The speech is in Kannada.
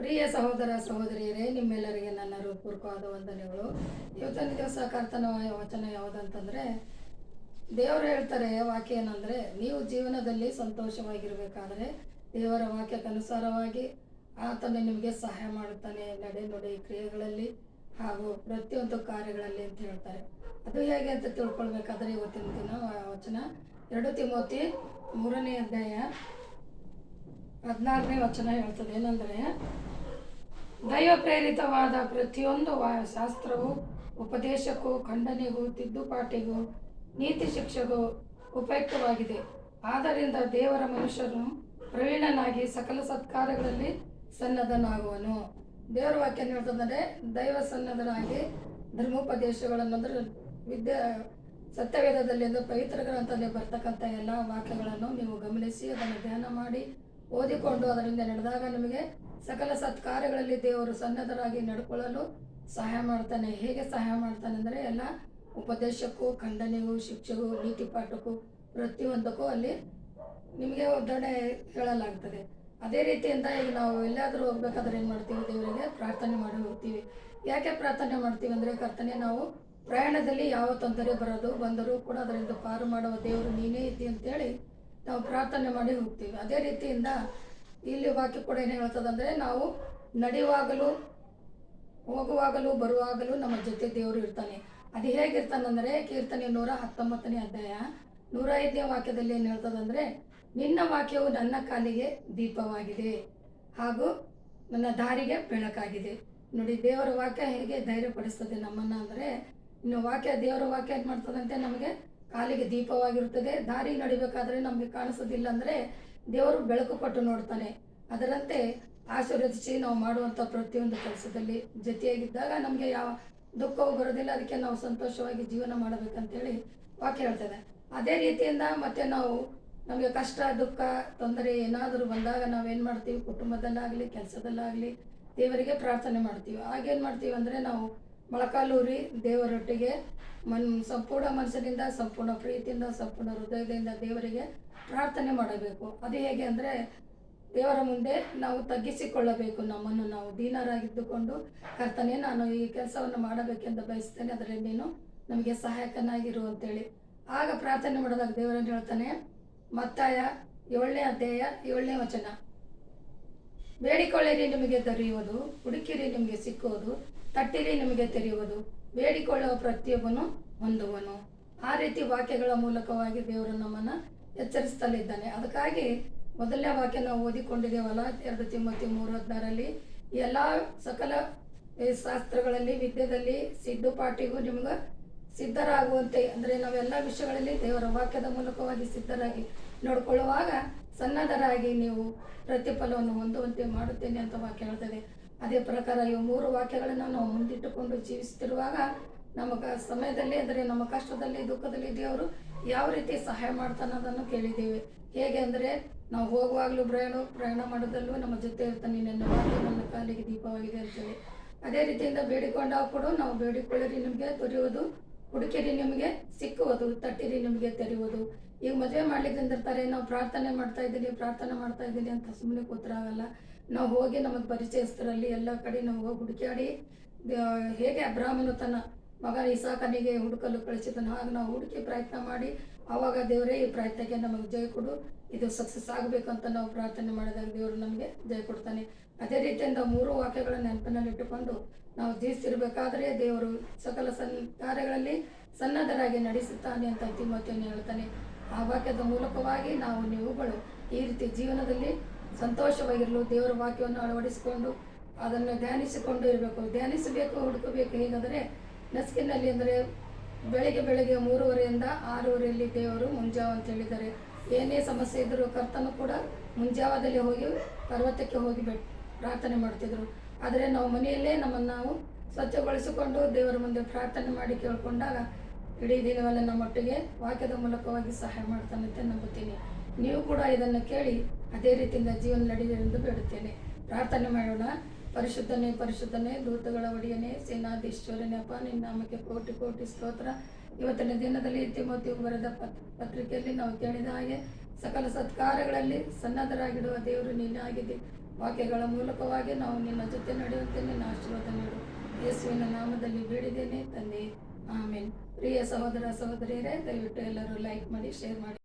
ಪ್ರಿಯ ಸಹೋದರ ಸಹೋದರಿಯರೇ, ನಿಮ್ಮೆಲ್ಲರಿಗೆ ನನ್ನ ಹೃತ್ಪೂರ್ವಕವಾದ ವಂದನೆಗಳು. ಇವತ್ತಿನ ದಿವಸ ಕರ್ತನ ವಚನ ಯಾವುದಂತಂದರೆ, ದೇವರು ಹೇಳ್ತಾರೆ ವಾಕ್ಯ ಏನಂದರೆ, ನೀವು ಜೀವನದಲ್ಲಿ ಸಂತೋಷವಾಗಿರಬೇಕಾದ್ರೆ ದೇವರ ವಾಕ್ಯಕ್ಕನುಸಾರವಾಗಿ ಆತನು ನಿಮಗೆ ಸಹಾಯ ಮಾಡುತ್ತಾನೆ, ನಡೆ ನುಡಿ ಕ್ರಿಯೆಗಳಲ್ಲಿ ಹಾಗೂ ಪ್ರತಿಯೊಂದು ಕಾರ್ಯಗಳಲ್ಲಿ ಅಂತ ಹೇಳ್ತಾರೆ. ಅದು ಹೇಗೆ ಅಂತ ತಿಳ್ಕೊಳ್ಬೇಕಾದ್ರೆ ಇವತ್ತಿನ ದಿನ ವಚನ 2 ತಿಮೋತಿ 3ನೇ ಅಧ್ಯಾಯ 14ನೇ ವಚನ ಹೇಳ್ತದೆ. ಏನಂದರೆ, ದೈವ ಪ್ರೇರಿತವಾದ ಪ್ರತಿಯೊಂದು ಶಾಸ್ತ್ರವು ಉಪದೇಶಕ್ಕೂ ಖಂಡನೆಗೂ ತಿದ್ದುಪಾಟಿಗೂ ನೀತಿ ಶಿಕ್ಷೆಗೂ ಉಪಯುಕ್ತವಾಗಿದೆ. ಆದ್ದರಿಂದ ದೇವರ ಮನುಷ್ಯನು ಪ್ರವೀಣನಾಗಿ ಸಕಲ ಸತ್ಕಾರ್ಯಗಳಲ್ಲಿ ಸನ್ನದ್ಧನಾಗುವನು. ದೇವರ ವಾಕ್ಯ ಹೇಳ್ತಂದರೆ, ದೈವ ಸನ್ನದ್ಧನಾಗಿ ಧರ್ಮೋಪದೇಶಗಳನ್ನು ಅಂದರೆ ಸತ್ಯವೇದದಲ್ಲಿ ಅಂದರೆ ಪವಿತ್ರ ಗ್ರಂಥದಲ್ಲಿ ಬರ್ತಕ್ಕಂಥ ಎಲ್ಲ ವಾಕ್ಯಗಳನ್ನು ನೀವು ಗಮನಿಸಿ ಅದನ್ನು ಧ್ಯಾನ ಮಾಡಿ ಓದಿಕೊಂಡು ಅದರಿಂದ ನಡೆದಾಗ ನಿಮಗೆ ಸಕಲ ಸತ್ಕಾರ್ಯಗಳಲ್ಲಿ ದೇವರು ಸನ್ನದ್ಧರಾಗಿ ನಡ್ಕೊಳ್ಳಲು ಸಹಾಯ ಮಾಡ್ತಾನೆ. ಹೇಗೆ ಸಹಾಯ ಮಾಡ್ತಾನೆ ಅಂದರೆ, ಎಲ್ಲ ಉಪದೇಶಕ್ಕೂ ಖಂಡನೆಗೂ ಶಿಕ್ಷೆಗೂ ನೀತಿ ಪಾಠಕ್ಕೂ ಪ್ರತಿಯೊಂದಕ್ಕೂ ಅಲ್ಲಿ ನಿಮಗೆ ಒತ್ತಡ ಹೇಳಲಾಗ್ತದೆ. ಅದೇ ರೀತಿಯಿಂದ ಈಗ ನಾವು ಎಲ್ಲಾದರೂ ಹೋಗ್ಬೇಕಾದ್ರೆ ಏನು ಮಾಡ್ತೀವಿ, ದೇವರಿಗೆ ಪ್ರಾರ್ಥನೆ ಮಾಡಿ ಹೋಗ್ತೀವಿ. ಯಾಕೆ ಪ್ರಾರ್ಥನೆ ಮಾಡ್ತೀವಿ ಅಂದರೆ, ಕರ್ತನೆ ನಾವು ಪ್ರಯಾಣದಲ್ಲಿ ಯಾವ ತೊಂದರೆ ಬಂದರೂ ಕೂಡ ಅದರಿಂದ ಪಾರು ಮಾಡುವ ದೇವರು ನೀನೇ ಇದ್ದಿ ಅಂತೇಳಿ ನಾವು ಪ್ರಾರ್ಥನೆ ಮಾಡಿ ಹೋಗ್ತೀವಿ. ಅದೇ ರೀತಿಯಿಂದ ಇಲ್ಲಿ ವಾಕ್ಯ ಕೂಡ ಏನು ಹೇಳ್ತದಂದರೆ, ನಾವು ನಡೆಯುವಾಗಲೂ ಹೋಗುವಾಗಲೂ ಬರುವಾಗಲೂ ನಮ್ಮ ಜೊತೆ ದೇವರು ಇರ್ತಾನೆ. ಅದು ಹೇಗಿರ್ತಾನಂದರೆ, ಕೀರ್ತನೆ 119ನೇ ಅಧ್ಯಾಯ 105ನೇ ವಾಕ್ಯದಲ್ಲಿ ಏನು ಹೇಳ್ತದಂದರೆ, ನಿನ್ನ ವಾಕ್ಯವು ನನ್ನ ಕಾಲಿಗೆ ದೀಪವಾಗಿದೆ ಹಾಗೂ ನನ್ನ ದಾರಿಗೆ ಬೆಳಕಾಗಿದೆ. ನೋಡಿ, ದೇವರ ವಾಕ್ಯ ಹೇಗೆ ಧೈರ್ಯಪಡಿಸ್ತದೆ ನಮ್ಮನ್ನು ಅಂದರೆ, ಇನ್ನು ದೇವರ ವಾಕ್ಯ ಏನು ಮಾಡ್ತದಂತೆ, ನಮಗೆ ಕಾಲಿಗೆ ದೀಪವಾಗಿರುತ್ತದೆ. ದಾರಿ ನಡಿಬೇಕಾದ್ರೆ ನಮಗೆ ಕಾಣಿಸೋದಿಲ್ಲ ಅಂದರೆ ದೇವರು ಬೆಳಕು ಕೊಟ್ಟು ನೋಡ್ತಾನೆ. ಅದರಂತೆ ಆಶೀರ್ವದಿಸಿ ನಾವು ಮಾಡುವಂಥ ಪ್ರತಿಯೊಂದು ಕೆಲಸದಲ್ಲಿ ಜೊತೆಯಾಗಿದ್ದಾಗ ನಮಗೆ ಯಾವ ದುಃಖವೂ ಬರೋದಿಲ್ಲ. ಅದಕ್ಕೆ ನಾವು ಸಂತೋಷವಾಗಿ ಜೀವನ ಮಾಡಬೇಕಂತೇಳಿ ವಾಕ್ಯ ಹೇಳ್ತದೆ. ಅದೇ ರೀತಿಯಿಂದ ಮತ್ತೆ ನಾವು ನಮಗೆ ಕಷ್ಟ ದುಃಖ ತೊಂದರೆ ಏನಾದರೂ ಬಂದಾಗ ನಾವೇನು ಮಾಡ್ತೀವಿ, ಕುಟುಂಬದಲ್ಲಾಗಲಿ ಕೆಲಸದಲ್ಲಾಗಲಿ ದೇವರಿಗೆ ಪ್ರಾರ್ಥನೆ ಮಾಡ್ತೀವಿ. ಆಗೇನು ಮಾಡ್ತೀವಿ ಅಂದರೆ, ನಾವು ಮೊಳಕಾಲೂರಿ ದೇವರೊಟ್ಟಿಗೆ ಸಂಪೂರ್ಣ ಮನಸ್ಸಿನಿಂದ, ಸಂಪೂರ್ಣ ಪ್ರೀತಿಯಿಂದ, ಸಂಪೂರ್ಣ ಹೃದಯದಿಂದ ದೇವರಿಗೆ ಪ್ರಾರ್ಥನೆ ಮಾಡಬೇಕು. ಅದು ಹೇಗೆ ಅಂದರೆ, ದೇವರ ಮುಂದೆ ನಾವು ತಗ್ಗಿಸಿಕೊಳ್ಳಬೇಕು. ನಮ್ಮನ್ನು ನಾವು ದೀನರಾಗಿದ್ದುಕೊಂಡು, ಕರ್ತನೆ ನಾನು ಈ ಕೆಲಸವನ್ನು ಮಾಡಬೇಕೆಂದು ಬಯಸ್ತೇನೆ, ಅದರಲ್ಲಿ ನೀನು ನಮಗೆ ಸಹಾಯಕನಾಗಿರು ಅಂತೇಳಿ ಆಗ ಪ್ರಾರ್ಥನೆ ಮಾಡಿದಾಗ ದೇವರನ್ನು ಹೇಳ್ತಾನೆ. ಮತ್ತಾಯ 7ನೇ ಅಧ್ಯಾಯ 7ನೇ ವಚನ, ಬೇಡಿಕೊಳ್ಳಿರಿ ನಿಮಗೆ ದೊರೆಯುವುದು, ಹುಡುಕಿರಿ ನಿಮಗೆ ಸಿಕ್ಕುವುದು, ತಟ್ಟಿರಿ ನಿಮಗೆ ತೆರೆಯುವುದು, ಬೇಡಿಕೊಳ್ಳುವ ಪ್ರತಿಯೊಬ್ಬನು ಹೊಂದುವನು. ಆ ರೀತಿ ವಾಕ್ಯಗಳ ಮೂಲಕವಾಗಿ ದೇವರು ನಮ್ಮನ್ನು ಎಚ್ಚರಿಸ್ತಲಿದ್ದಾನೆ. ಅದಕ್ಕಾಗಿ ಮೊದಲನೇ ವಾಕ್ಯ ನಾವು ಓದಿಕೊಂಡಿದ್ದೇವಲ್ಲ, 2 ತಿಮೋತಿ 3:16 ಎಲ್ಲ ಸಕಲ ಶಾಸ್ತ್ರಗಳಲ್ಲಿ ವಿದ್ಯೆಯಲ್ಲಿ ಸಿದ್ಧಪಾಟಿಗೂ ನಿಮ್ಗೆ ಸಿದ್ಧರಾಗುವಂತೆ ಅಂದರೆ, ನಾವೆಲ್ಲ ವಿಷಯಗಳಲ್ಲಿ ದೇವರ ವಾಕ್ಯದ ಮೂಲಕವಾಗಿ ಸಿದ್ಧರಾಗಿ ನೋಡ್ಕೊಳ್ಳುವಾಗ ಸನ್ನದ್ಧರಾಗಿ ನೀವು ಪ್ರತಿಫಲವನ್ನು ಹೊಂದುವಂತೆ ಮಾಡುತ್ತೇನೆ ಅಂತ ವಾಕ್ಯ ಹೇಳ್ತದೆ. ಅದೇ ಪ್ರಕಾರ ಇವು 3 ವಾಕ್ಯಗಳನ್ನು ನಾವು ಮುಂದಿಟ್ಟುಕೊಂಡು ಜೀವಿಸ್ತಿರುವಾಗ ನಮಗೆ ಸಮಯದಲ್ಲಿ ಅಂದರೆ ನಮ್ಮ ಕಷ್ಟದಲ್ಲಿ ದುಃಖದಲ್ಲಿ ದೇವರು ಯಾವ ರೀತಿ ಸಹಾಯ ಮಾಡ್ತಾನೆ ಅನ್ನೋದನ್ನು ಕೇಳಿದ್ದೇವೆ. ಹೇಗೆ ಅಂದರೆ, ನಾವು ಹೋಗುವಾಗಲೂ ಪ್ರಯಾಣ ಮಾಡೋದಲ್ಲೂ ನಮ್ಮ ಜೊತೆ ಇರ್ತಾನೆ, ನನ್ನ ವಾಕ್ಯ ನನ್ನ ಕಾಲಿಗೆ ದೀಪವಾಗಿದೆ ಅಂತೇಳಿ. ಅದೇ ರೀತಿಯಿಂದ ಬೇಡಿಕೊಂಡಾಗ ಕೂಡ ನಾವು ಬೇಡಿಕೊಳ್ಳಿರಿ ನಿಮಗೆ ದೊರೆಯುವುದು, ಹುಡುಕಿರಿ ನಿಮಗೆ ಸಿಕ್ಕುವುದು, ತಟ್ಟಿರಿ ನಿಮಗೆ ತೆರೆಯುವುದು. ಈಗ ಮದುವೆ ಮಾಡ್ಲಿಕ್ಕೆ ನಾವು ಪ್ರಾರ್ಥನೆ ಮಾಡ್ತಾ ಇದ್ದೀನಿ ಅಂತ ಸುಮ್ಮನೆ ಕೂತ್ರಾಗಲ್ಲ. ನಾವು ಹೋಗಿ ನಮಗೆ ಪರಿಚಯಸ್ಥರಲ್ಲಿ ಎಲ್ಲ ಕಡೆ ನಾವು ಹೋಗಿ ಹುಡುಕಾಡಿ, ಹೇಗೆ ಅಬ್ರಾಹ್ಮನು ತನ್ನ ಮಗ ಇಸಾಕನಿಗೆ ಹುಡುಕಲು ಕಳಿಸಿದನು, ಹಾಗೆ ನಾವು ಹುಡುಕಿ ಪ್ರಯತ್ನ ಮಾಡಿ ಆವಾಗ ದೇವರೇ ಈ ಪ್ರಯತ್ನಕ್ಕೆ ನಮಗೆ ಜಯ ಕೊಡು, ಇದು ಸಕ್ಸಸ್ ಆಗಬೇಕಂತ ನಾವು ಪ್ರಾರ್ಥನೆ ಮಾಡಿದಾಗ ದೇವರು ನಮಗೆ ಜಯ ಕೊಡ್ತಾನೆ. ಅದೇ ರೀತಿಯಿಂದ 3 ವಾಕ್ಯಗಳ ನೆನಪಿನಲ್ಲಿಟ್ಟುಕೊಂಡು ನಾವು ಜೀವಿಸಿರ್ಬೇಕಾದ್ರೆ ದೇವರು ಸಕಲ ಕಾರ್ಯಗಳಲ್ಲಿ ಸನ್ನದ್ಧರಾಗಿ ನಡೆಸುತ್ತಾನೆ ಅಂತ ತಿಮೋತಿಯನ್ನು ಹೇಳ್ತಾನೆ. ಆ ವಾಕ್ಯದ ಮೂಲಕವಾಗಿ ನೀವುಗಳು ಈ ರೀತಿ ಜೀವನದಲ್ಲಿ ಸಂತೋಷವಾಗಿರಲು ದೇವರ ವಾಕ್ಯವನ್ನು ಅಳವಡಿಸಿಕೊಂಡು ಅದನ್ನು ಧ್ಯಾನಿಸಿಕೊಂಡು ಇರಬೇಕು. ಧ್ಯಾನಿಸಬೇಕು, ಹುಡುಕಬೇಕು. ಹೇಗಾದರೆ ನಸ್ಕಿನಲ್ಲಿ ಅಂದರೆ ಬೆಳಗ್ಗೆ 3:30ರಿಂದ 6:30 ದೇವರು ಮುಂಜಾವ ಅಂತ ಹೇಳಿದ್ದಾರೆ. ಏನೇ ಸಮಸ್ಯೆ ಇದ್ದರೂ ಕರ್ತನು ಕೂಡ ಮುಂಜಾವದಲ್ಲಿ ಹೋಗಿ ಪರ್ವತಕ್ಕೆ ಹೋಗಿ ಪ್ರಾರ್ಥನೆ ಮಾಡ್ತಿದ್ರು. ಆದರೆ ನಾವು ಮನೆಯಲ್ಲೇ ನಮ್ಮನ್ನು ನಾವು ಸ್ವಚ್ಛಗೊಳಿಸಿಕೊಂಡು ದೇವರ ಮುಂದೆ ಪ್ರಾರ್ಥನೆ ಮಾಡಿ ಕೇಳ್ಕೊಂಡಾಗ ಇಡೀ ದಿನವೆಲ್ಲ ನಮ್ಮೊಟ್ಟಿಗೆ ವಾಕ್ಯದ ಮೂಲಕವಾಗಿ ಸಹಾಯ ಮಾಡ್ತಾನಂತೆ ನಂಬುತ್ತೀನಿ. ನೀವು ಕೂಡ ಇದನ್ನು ಕೇಳಿ ಅದೇ ರೀತಿಯಿಂದ ಜೀವನ ನಡೆಯಲೆಂದು ಬೇಡುತ್ತೇನೆ. ಪ್ರಾರ್ಥನೆ ಮಾಡೋಣ. ಪರಿಶುದ್ಧನೇ ಪರಿಶುದ್ಧನೇ, ದೂತಗಳ ಒಡೆಯನೇ, ಸೇನಾಧೀಶ್ವರನೇ, ಅಪ್ಪ ನಿನ್ನ ನಾಮಕ್ಕೆ ಕೋಟಿ ಕೋಟಿ ಸ್ತೋತ್ರ. ಇವತ್ತಿನ ದಿನದಲ್ಲಿ ತಿಮೋತಿಯು ಬರೆದ ಪತ್ರಿಕೆಯಲ್ಲಿ ನಾವು ಕೇಳಿದ ಹಾಗೆ ಸಕಲ ಸತ್ಕಾರ್ಯಗಳಲ್ಲಿ ಸನ್ನದ್ಧರಾಗಿಡುವ ದೇವರು ನೀನೇ ಆಗಿದ್ದೆ. ವಾಕ್ಯಗಳ ಮೂಲಕವಾಗಿ ನಾವು ನಿನ್ನ ಜೊತೆ ನಡೆಯುವಂತೆ ನಿನ್ನ ಆಶೀರ್ವಾದ ನೀಡು. ಯೇಸುವಿನ ನಾಮದಲ್ಲಿ ಬೇಡಿದ್ದೇನೆ ತಂದೆ, ಆಮೇನ್. ಪ್ರಿಯ ಸಹೋದರ ಸಹೋದರಿಯರೇ, ದಯವಿಟ್ಟು ಎಲ್ಲರೂ ಲೈಕ್ ಮಾಡಿ, ಶೇರ್ ಮಾಡಿ.